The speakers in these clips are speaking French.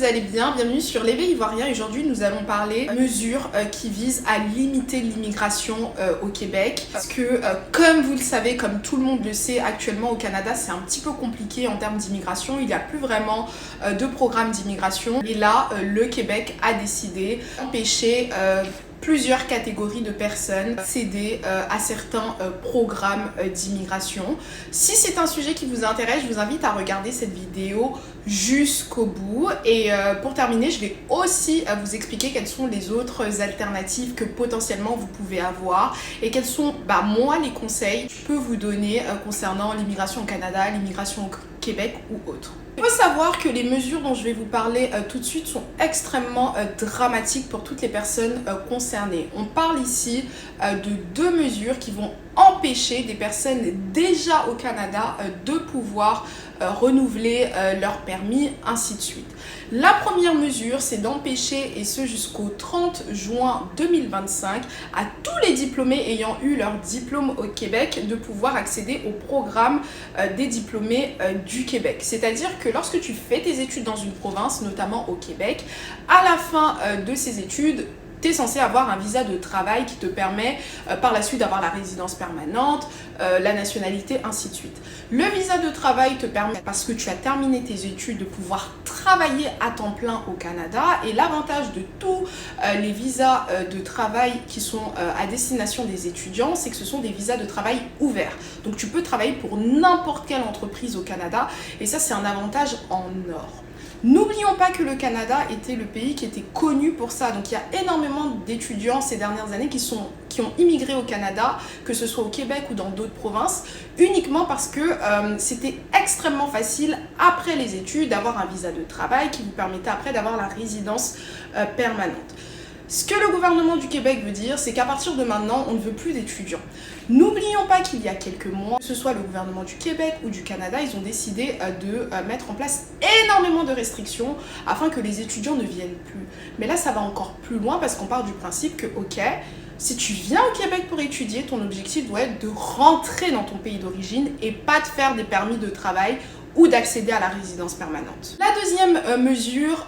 vous allez bien, bienvenue sur l'éveil ivoirien. Aujourd'hui nous allons parler mesures qui visent à limiter l'immigration au Québec. Parce que comme vous le savez, comme tout le monde le sait, actuellement au Canada c'est un petit peu compliqué en termes d'immigration. Il n'y a plus vraiment de programme d'immigration. Et là le Québec a décidé d'empêcher plusieurs catégories de personnes accéder à certains programmes d'immigration. Si c'est un sujet qui vous intéresse, je vous invite à regarder cette vidéo jusqu'au bout. Et pour terminer, je vais aussi vous expliquer quelles sont les autres alternatives que potentiellement vous pouvez avoir et quels sont moi les conseils que je peux vous donner concernant l'immigration au Canada, l'immigration au Québec ou autre. Il faut savoir que les mesures dont je vais vous parler tout de suite sont extrêmement dramatiques pour toutes les personnes concernées. On parle ici de deux mesures qui vont empêcher des personnes déjà au Canada de pouvoir renouveler leur permis, ainsi de suite. La première mesure, c'est d'empêcher, et ce jusqu'au 30 juin 2025, à tous les diplômés ayant eu leur diplôme au Québec de pouvoir accéder au programme des diplômés du Québec. C'est-à-dire que lorsque tu fais tes études dans une province, notamment au Québec, à la fin de ces études, tu es censé avoir un visa de travail qui te permet par la suite d'avoir la résidence permanente, la nationalité, ainsi de suite. Le visa de travail te permet, parce que tu as terminé tes études, de pouvoir travailler à temps plein au Canada. Et l'avantage de tous les visas de travail qui sont à destination des étudiants, c'est que ce sont des visas de travail ouverts. Donc tu peux travailler pour n'importe quelle entreprise au Canada et ça c'est un avantage en or. N'oublions pas que le Canada était le pays qui était connu pour ça. Donc il y a énormément d'étudiants ces dernières années qui ont immigré au Canada, que ce soit au Québec ou dans d'autres provinces, uniquement parce que c'était extrêmement facile après les études d'avoir un visa de travail qui vous permettait après d'avoir la résidence permanente. Ce que le gouvernement du Québec veut dire, c'est qu'à partir de maintenant, on ne veut plus d'étudiants. N'oublions pas qu'il y a quelques mois, que ce soit le gouvernement du Québec ou du Canada, ils ont décidé de mettre en place énormément de restrictions afin que les étudiants ne viennent plus. Mais là, ça va encore plus loin parce qu'on part du principe que, ok, si tu viens au Québec pour étudier, ton objectif doit être de rentrer dans ton pays d'origine et pas de faire des permis de travail ou d'accéder à la résidence permanente. La deuxième mesure,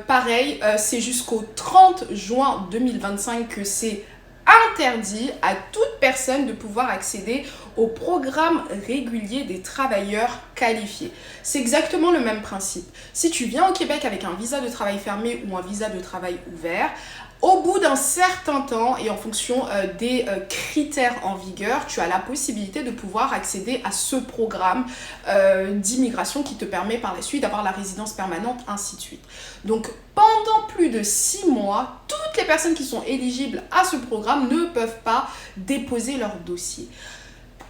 pareil, c'est jusqu'au 30 juin 2025 que c'est interdit à toute personne de pouvoir accéder au programme régulier des travailleurs qualifiés. C'est exactement le même principe. Si tu viens au Québec avec un visa de travail fermé ou un visa de travail ouvert, au bout d'un certain temps et en fonction des critères en vigueur, tu as la possibilité de pouvoir accéder à ce programme d'immigration qui te permet par la suite d'avoir la résidence permanente, ainsi de suite. Donc pendant plus de 6 mois, toutes les personnes qui sont éligibles à ce programme ne peuvent pas déposer leur dossier.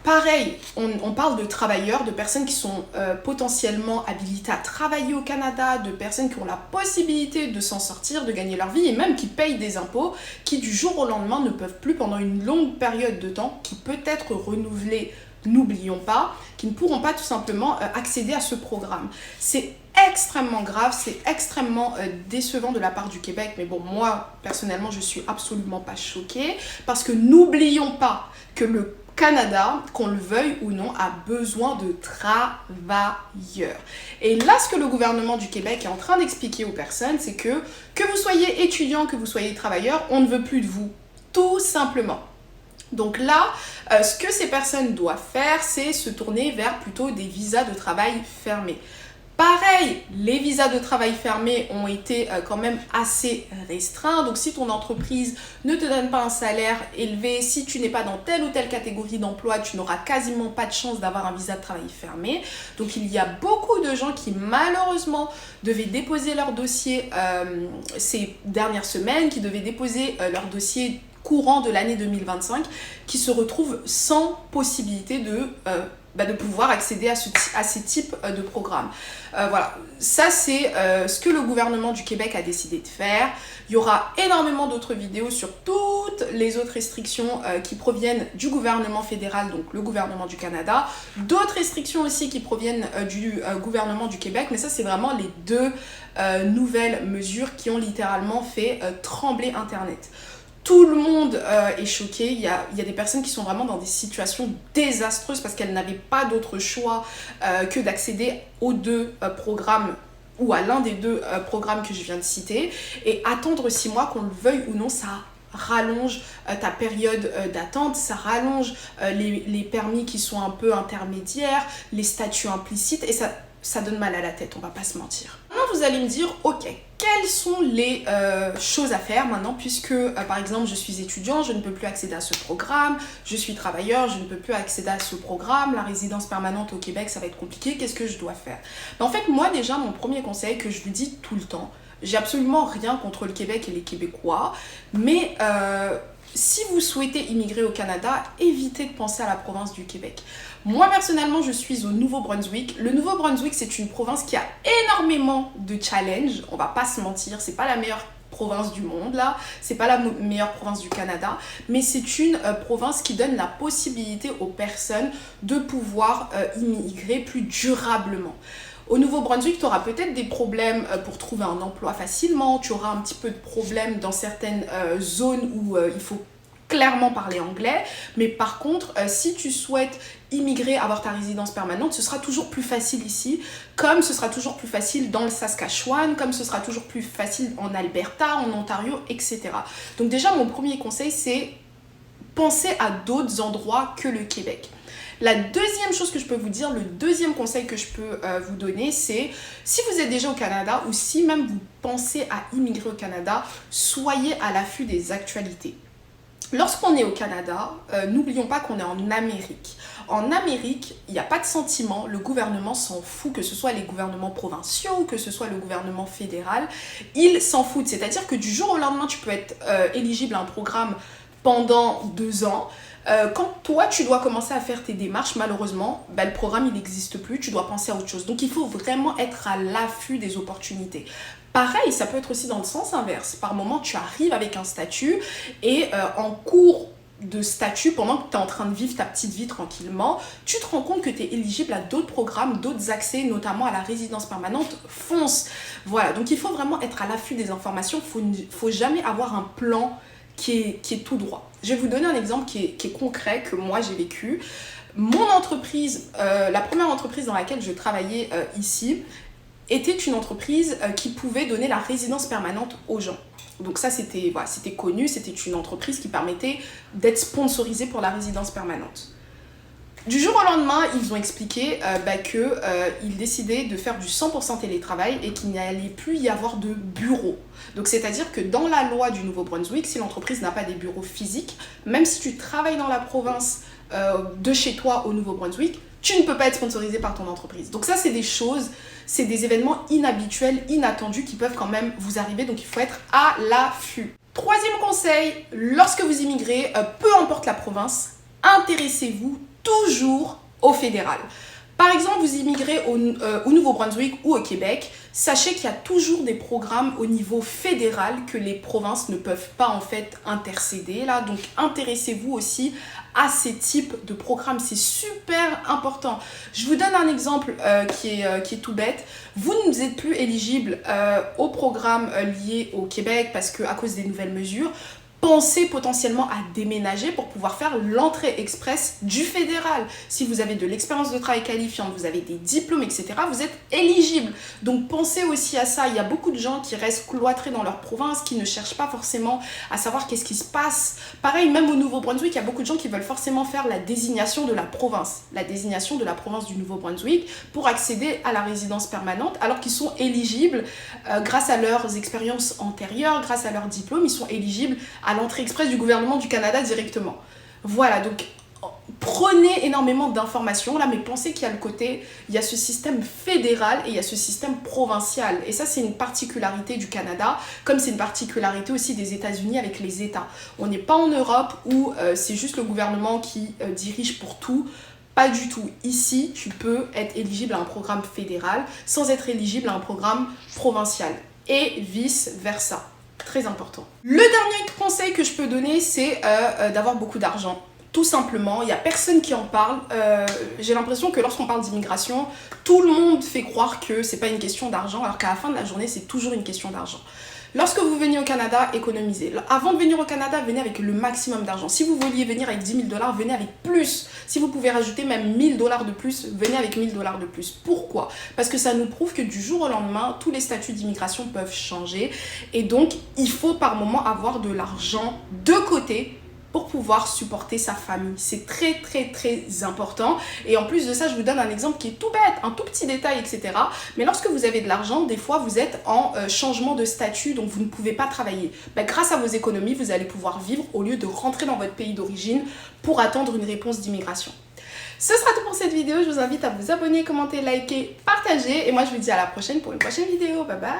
Pareil, on parle de travailleurs, de personnes qui sont potentiellement habilitées à travailler au Canada, de personnes qui ont la possibilité de s'en sortir, de gagner leur vie et même qui payent des impôts, qui du jour au lendemain ne peuvent plus pendant une longue période de temps, qui peut être renouvelée, n'oublions pas, qui ne pourront pas tout simplement accéder à ce programme. C'est extrêmement grave, c'est extrêmement décevant de la part du Québec, mais bon, moi, personnellement, je suis absolument pas choquée, parce que n'oublions pas que le Canada, qu'on le veuille ou non, a besoin de travailleurs. Et là, ce que le gouvernement du Québec est en train d'expliquer aux personnes, c'est que vous soyez étudiant, que vous soyez travailleur, on ne veut plus de vous, tout simplement. Donc là, ce que ces personnes doivent faire, c'est se tourner vers plutôt des visas de travail fermés. Pareil, les visas de travail fermés ont été quand même assez restreints. Donc si ton entreprise ne te donne pas un salaire élevé, si tu n'es pas dans telle ou telle catégorie d'emploi, tu n'auras quasiment pas de chance d'avoir un visa de travail fermé. Donc il y a beaucoup de gens qui malheureusement devaient déposer leur dossier ces dernières semaines, qui devaient déposer leur dossier courant de l'année 2025, qui se retrouvent sans possibilité de pouvoir accéder à ces types de programmes. Voilà, ça c'est ce que le gouvernement du Québec a décidé de faire. Il y aura énormément d'autres vidéos sur toutes les autres restrictions qui proviennent du gouvernement fédéral, donc le gouvernement du Canada. D'autres restrictions aussi qui proviennent du gouvernement du Québec, mais ça c'est vraiment les deux nouvelles mesures qui ont littéralement fait trembler Internet. Tout le monde est choqué. Il y a des personnes qui sont vraiment dans des situations désastreuses parce qu'elles n'avaient pas d'autre choix que d'accéder aux deux programmes ou à l'un des deux programmes que je viens de citer. Et attendre 6 mois, qu'on le veuille ou non, ça rallonge ta période d'attente, ça rallonge les permis qui sont un peu intermédiaires, les statuts implicites, et ça donne mal à la tête, on va pas se mentir. Maintenant, vous allez me dire, ok, quelles sont les choses à faire maintenant, puisque par exemple je suis étudiant, je ne peux plus accéder à ce programme, je suis travailleur, je ne peux plus accéder à ce programme, la résidence permanente au Québec, ça va être compliqué, qu'est-ce que je dois faire? En fait, moi déjà, mon premier conseil que je vous dis tout le temps, j'ai absolument rien contre le Québec et les Québécois, mais si vous souhaitez immigrer au Canada, évitez de penser à la province du Québec. Moi, personnellement, je suis au Nouveau-Brunswick. Le Nouveau-Brunswick, c'est une province qui a énormément de challenges. On va pas se mentir, c'est pas la meilleure province du monde, là. C'est pas la meilleure province du Canada, mais c'est une province qui donne la possibilité aux personnes de pouvoir immigrer plus durablement. Au Nouveau-Brunswick, tu auras peut-être des problèmes pour trouver un emploi facilement, tu auras un petit peu de problèmes dans certaines zones où il faut clairement parler anglais, mais par contre, si tu souhaites immigrer, avoir ta résidence permanente, ce sera toujours plus facile ici, comme ce sera toujours plus facile dans le Saskatchewan, comme ce sera toujours plus facile en Alberta, en Ontario, etc. Donc déjà, mon premier conseil, c'est penser à d'autres endroits que le Québec. La deuxième chose que je peux vous dire, le deuxième conseil que je peux vous donner, c'est si vous êtes déjà au Canada ou si même vous pensez à immigrer au Canada, soyez à l'affût des actualités. Lorsqu'on est au Canada, n'oublions pas qu'on est en Amérique. En Amérique, il n'y a pas de sentiment, le gouvernement s'en fout, que ce soit les gouvernements provinciaux ou que ce soit le gouvernement fédéral, ils s'en foutent. C'est-à-dire que du jour au lendemain, tu peux être éligible à un programme pendant 2 ans. Quand toi, tu dois commencer à faire tes démarches, malheureusement, le programme, il n'existe plus, tu dois penser à autre chose. Donc, il faut vraiment être à l'affût des opportunités. Pareil, ça peut être aussi dans le sens inverse. Par moment, tu arrives avec un statut et en cours de statut, pendant que tu es en train de vivre ta petite vie tranquillement, tu te rends compte que tu es éligible à d'autres programmes, d'autres accès, notamment à la résidence permanente. Fonce! Voilà, donc il faut vraiment être à l'affût des informations. Faut jamais avoir un plan qui est tout droit. Je vais vous donner un exemple qui est concret, que moi j'ai vécu. Mon entreprise, la première entreprise dans laquelle je travaillais ici, était une entreprise qui pouvait donner la résidence permanente aux gens. Donc ça, c'était connu, c'était une entreprise qui permettait d'être sponsorisée pour la résidence permanente. Du jour au lendemain, ils ont expliqué qu'ils décidaient de faire du 100% télétravail et qu'il n'allait plus y avoir de bureaux. Donc c'est-à-dire que dans la loi du Nouveau-Brunswick, si l'entreprise n'a pas des bureaux physiques, même si tu travailles dans la province de chez toi au Nouveau-Brunswick, tu ne peux pas être sponsorisé par ton entreprise. Donc ça, c'est des choses, c'est des événements inhabituels, inattendus qui peuvent quand même vous arriver. Donc il faut être à l'affût. Troisième conseil, lorsque vous immigrez, peu importe la province, intéressez-vous toujours au fédéral. Par exemple, vous immigrez au Nouveau-Brunswick ou au Québec, sachez qu'il y a toujours des programmes au niveau fédéral que les provinces ne peuvent pas en fait intercéder là. Donc intéressez-vous aussi à ces types de programmes, c'est super important. Je vous donne un exemple qui est tout bête. Vous n'êtes plus éligible au programme lié au Québec parce que à cause des nouvelles mesures. Pensez potentiellement à déménager pour pouvoir faire l'entrée express du fédéral. Si vous avez de l'expérience de travail qualifiante, vous avez des diplômes, etc., vous êtes éligible. Donc pensez aussi à ça. Il y a beaucoup de gens qui restent cloîtrés dans leur province, qui ne cherchent pas forcément à savoir qu'est-ce qui se passe. Pareil, même au Nouveau-Brunswick, il y a beaucoup de gens qui veulent forcément faire la désignation de la province. La désignation de la province du Nouveau-Brunswick pour accéder à la résidence permanente, alors qu'ils sont éligibles grâce à leurs expériences antérieures, grâce à leurs diplômes, ils sont éligibles à l'entrée express du gouvernement du Canada directement. Voilà, donc prenez énormément d'informations là, mais pensez qu'il y a le côté, il y a ce système fédéral et il y a ce système provincial. Et ça, c'est une particularité du Canada, comme c'est une particularité aussi des États-Unis avec les États. On n'est pas en Europe où c'est juste le gouvernement qui dirige pour tout. Pas du tout. Ici, tu peux être éligible à un programme fédéral sans être éligible à un programme provincial. Et vice-versa. Très important. Le dernier conseil que je peux donner, c'est d'avoir beaucoup d'argent. Tout simplement, il n'y a personne qui en parle. J'ai l'impression que lorsqu'on parle d'immigration, tout le monde fait croire que c'est pas une question d'argent, alors qu'à la fin de la journée, c'est toujours une question d'argent. Lorsque vous venez au Canada, économisez. Avant de venir au Canada, venez avec le maximum d'argent. Si vous vouliez venir avec 10 000 $, venez avec plus. Si vous pouvez rajouter même 1 000 $ de plus, venez avec 1 000 $ de plus. Pourquoi? Parce que ça nous prouve que du jour au lendemain, tous les statuts d'immigration peuvent changer. Et donc, il faut par moment avoir de l'argent de côté pour pouvoir supporter sa famille. C'est très important. Et en plus de ça, je vous donne un exemple qui est tout bête, un tout petit détail, etc. Mais lorsque vous avez de l'argent, des fois, vous êtes en changement de statut, donc vous ne pouvez pas travailler. Grâce à vos économies, vous allez pouvoir vivre au lieu de rentrer dans votre pays d'origine pour attendre une réponse d'immigration. Ce sera tout pour cette vidéo. Je vous invite à vous abonner, commenter, liker, partager. Et moi, je vous dis à la prochaine pour une prochaine vidéo. Bye bye!